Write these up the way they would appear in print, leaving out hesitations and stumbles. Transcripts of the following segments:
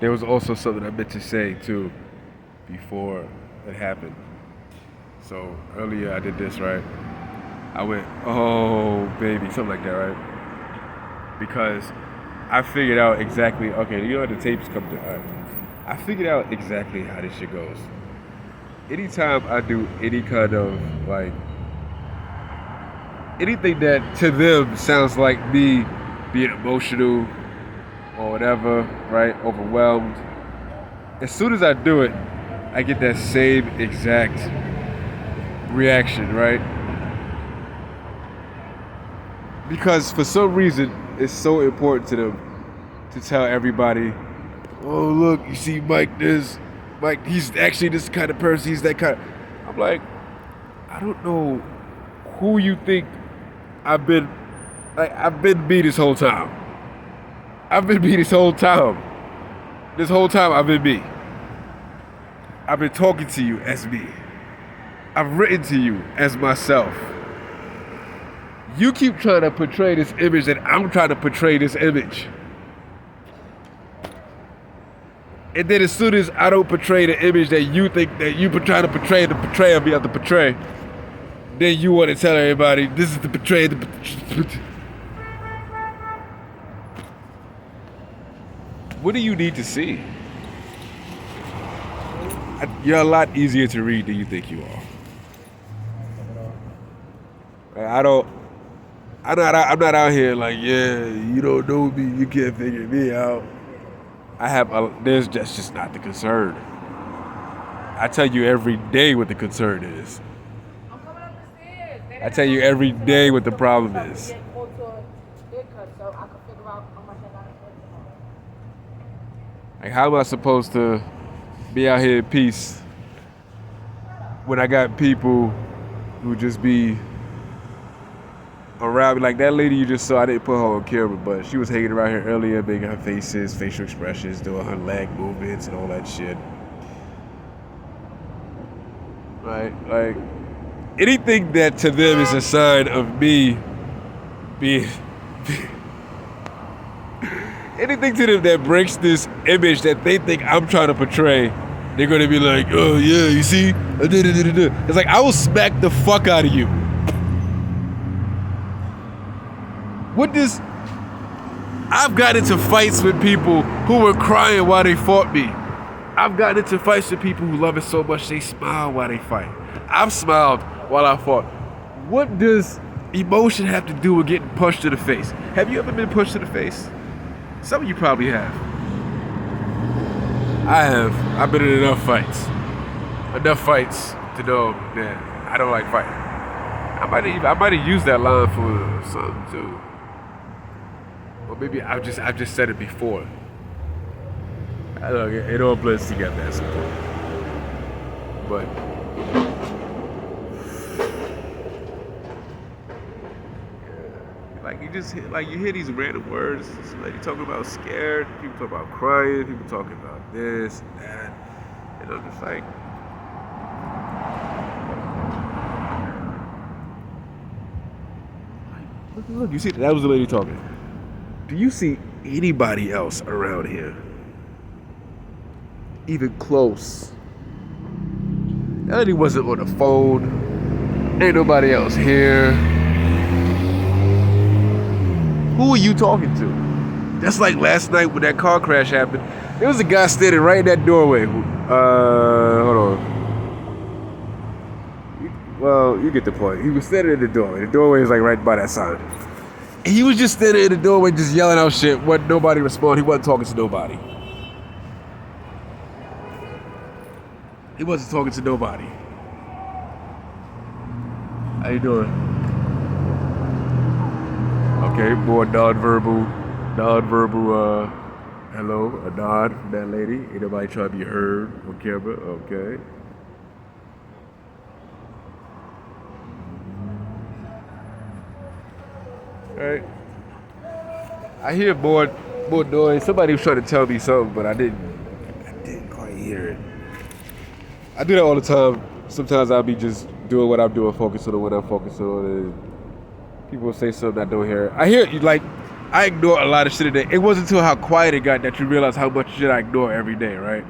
there was also something I meant to say too before it happened. So earlier I did this, right? I went, oh baby, something like that, right? Because I figured out exactly. Okay, you know how the tapes come to. I figured out exactly how this shit goes. Anytime I do any kind of like anything that to them sounds like me being emotional or whatever, right? Overwhelmed. As soon as I do it, I get that same exact reaction, right? Because for some reason, it's so important to them to tell everybody, oh, look, you see Mike this. Mike, he's actually this kind of person. He's that kind of... I'm like, I don't know who you think I've been... Like, I've been me this whole time. I've been me this whole time. This whole time I've been me. I've been talking to you as me. I've written to you as myself. You keep trying to portray this image and I'm trying to portray this image. And then as soon as I don't portray the image that you think that you been trying to portray, the portrayal me have to portray, then you want to tell everybody, this is the portrayal. What do you need to see? You're a lot easier to read than you think you are. I'm not out here like, yeah, you don't know me, you can't figure me out. There's just not the concern. I tell you every day what the concern is. I tell you every day what the problem is. Like, how am I supposed to be out here in peace when I got people who just be around me? Like that lady you just saw, I didn't put her on camera, but she was hanging around here earlier, making her faces, facial expressions, doing her leg movements and all that shit. Right? Like, anything that to them is a sign of me being... anything to them that breaks this image that they think I'm trying to portray, they're gonna be like, oh yeah, you see? It's like, I will smack the fuck out of you. I've got into fights with people who were crying while they fought me. I've gotten into fights with people who love it so much they smile while they fight. I've smiled while I fought. What does emotion have to do with getting punched to the face? Have you ever been punched to the face? Some of you probably have. I have. I've been in enough fights. Enough fights to know that I don't like fighting. I might have used that line for something too. Or maybe I've just said it before. I don't know, it all blends together at some point. But like you hear these random words, this lady talking about scared, people talking about crying, people talking about this and that. And I'm just like, look, you see, that was the lady talking. Do you see anybody else around here? Even close? That lady wasn't on the phone. Ain't nobody else here. Who are you talking to? That's like last night when that car crash happened. There was a guy standing right in that doorway. Hold on. Well, you get the point. He was standing in the doorway. The doorway is like right by that sign. And he was just standing in the doorway just yelling out shit. Wasn't nobody respond. He wasn't talking to nobody. He wasn't talking to nobody. How you doing? Okay, more non-verbal, hello, a nod from that lady. Ain't nobody trying to be heard on camera, okay. Alright. I hear more noise. Somebody was trying to tell me something, but I didn't quite hear it. I do that all the time. Sometimes I'll be just doing what I'm doing, focusing on what I'm focusing on, and people say something I don't hear. I hear you, like, I ignore a lot of shit a day. It wasn't until how quiet it got that you realize how much shit I ignore every day, right?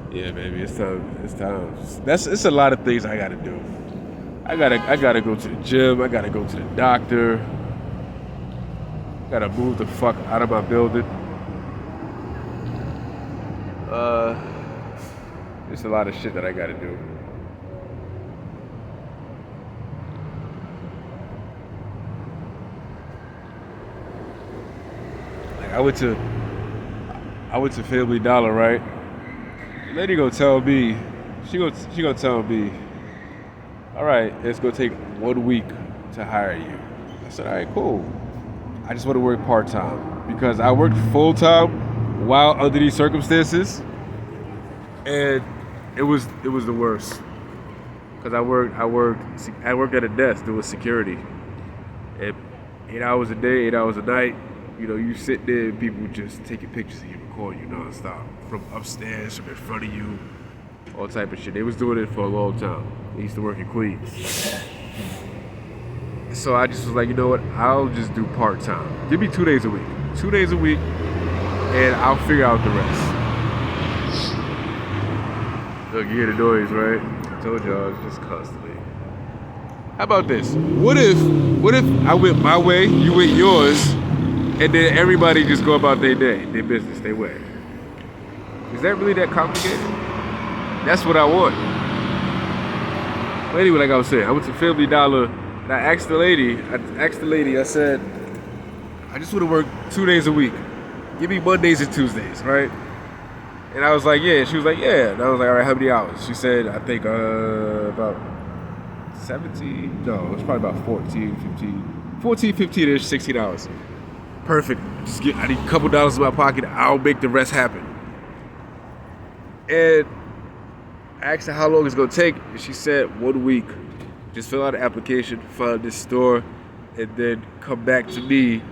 Yeah, baby, it's time. It's time. It's a lot of things I gotta do. I gotta go to the gym. I gotta go to the doctor. Gotta move the fuck out of my building. It's a lot of shit that I gotta do. Like I went to Family Dollar, right? The lady gonna tell me, she gonna tell me, all right, it's gonna take 1 week to hire you. I said, all right, cool. I just want to work part time because I worked full time while under these circumstances, and it was the worst. Because I worked at a desk doing security, and 8 hours a day, 8 hours a night. You know, you sit there and people just taking pictures of you, recording you nonstop from upstairs, from in front of you, all type of shit. They was doing it for a long time. They used to work in Queens. So I just was like, you know what? I'll just do part time. Give me 2 days a week. 2 days a week, and I'll figure out the rest. Look, you hear the noise, right? I told y'all it's just constantly. How about this? What if I went my way, you went yours, and then everybody just go about their day, their business, their way? Is that really that complicated? That's what I want. But anyway, like I was saying, I went to Family Dollar. And I asked the lady, I said, I just want to work 2 days a week. Give me Mondays and Tuesdays, right? And I was like, yeah. She was like, yeah. And I was like, all right, how many hours? She said, I think about 17. No, it was probably about 14, 15-ish, 16 hours. Perfect. I need a couple dollars in my pocket. I'll make the rest happen. And I asked her how long it's going to take. And she said 1 week. Just fill out an application, find this store, and then come back to me,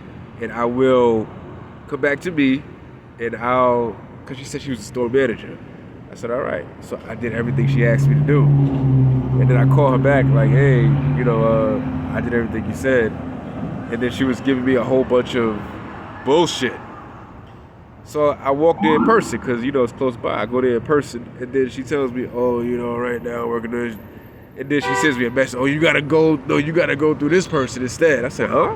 and I will come back to me, and because she said she was a store manager. I said, all right. So I did everything she asked me to do. And then I called her back like, hey, I did everything you said. And then she was giving me a whole bunch of bullshit. So I walked there in person because, it's close by. I go there in person, and then she tells me, oh, right now I'm working there. And then she sends me a message, you gotta go through this person instead. I said, huh?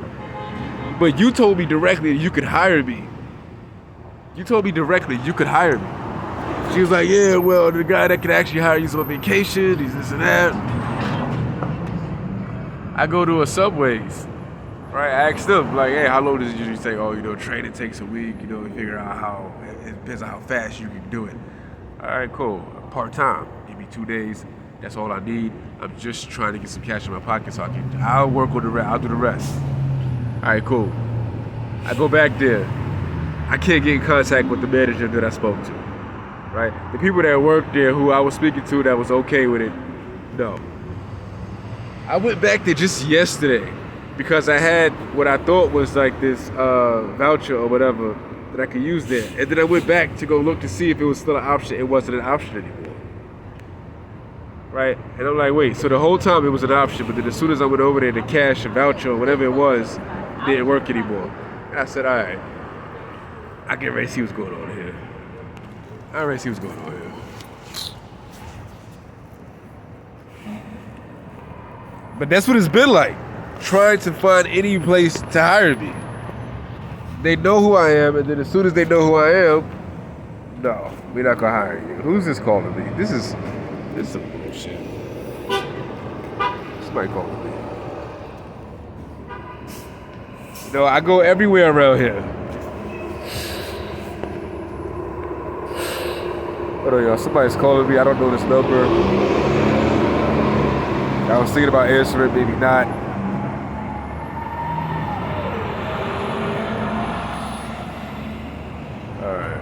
But you told me directly you could hire me. You told me directly you could hire me. She was like, yeah, well, the guy that can actually hire you is on vacation, he's this and that. I go to a Subway's, right? I asked them, like, hey, how long does it usually take? Training takes a week, we figure out it depends on how fast you can do it. All right, cool. Part-time, give me 2 days. That's all I need. I'm just trying to get some cash in my pocket so I'll work on the rest. I'll do the rest. All right, cool. I go back there. I can't get in contact with the manager that I spoke to, right? The people that worked there who I was speaking to that was okay with it, no. I went back there just yesterday because I had what I thought was like this voucher or whatever that I could use there. And then I went back to go look to see if it was still an option. It wasn't an option anymore. Right? And I'm like, wait, so the whole time it was an option, but then as soon as I went over there to cash a voucher or whatever it was, it didn't work anymore. And I said, all right, I get ready to see what's going on here. But that's what it's been like, trying to find any place to hire me. They know who I am, and then as soon as they know who I am, no, we're not gonna hire you. Who's this calling me? This is some bullshit. Somebody calling me. I go everywhere around here. Hold on, y'all. Somebody's calling me. I don't know this number. I was thinking about answering, maybe not. All right.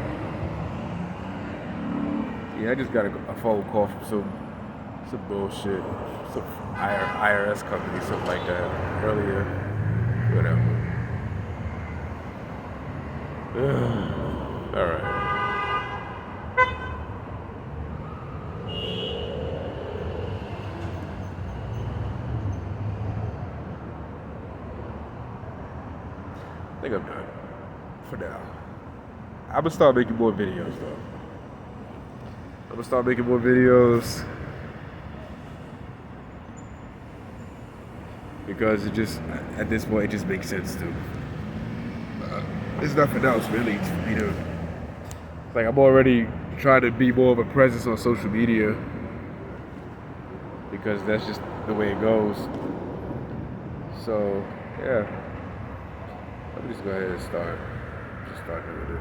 Yeah, I just got a phone call from some bullshit, some IRS company, something like that, earlier, whatever. All right. I think I'm done for now. I'm gonna start making more videos though. I'm gonna start making more videos because it just, at this point, it just makes sense to. There's nothing else really for me to. It's like I'm already trying to be more of a presence on social media because that's just the way it goes. So yeah, let me just go ahead and start doing it.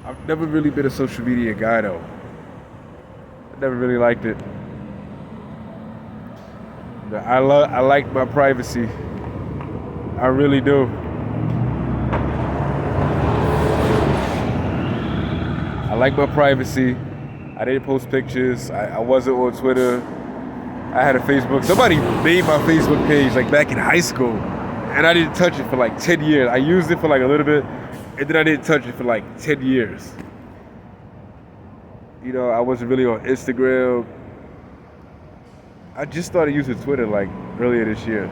I've never really been a social media guy though. I never really liked it. I like my privacy. I really do. I like my privacy. I didn't post pictures. I wasn't on Twitter. I had a Facebook. Somebody made my Facebook page like back in high school, and I didn't touch it for like 10 years. I used it for like a little bit, and then I didn't touch it for like 10 years. You know, I wasn't really on Instagram. I just started using Twitter like early this year.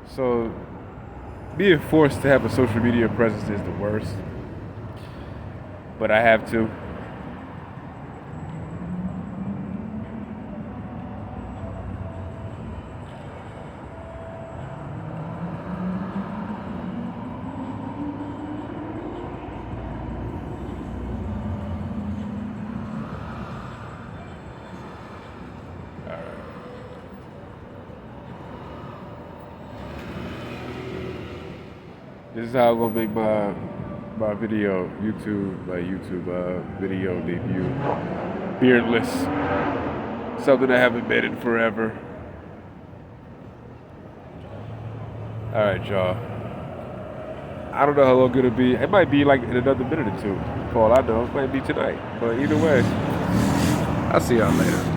So being forced to have a social media presence is the worst. But I have to. This is how I'm gonna make my YouTube video debut. Beardless. Something I haven't been in forever. Alright, y'all. I don't know how long it'll be. It might be like in another minute or two. For all I know, it might be tonight. But either way, I'll see y'all later.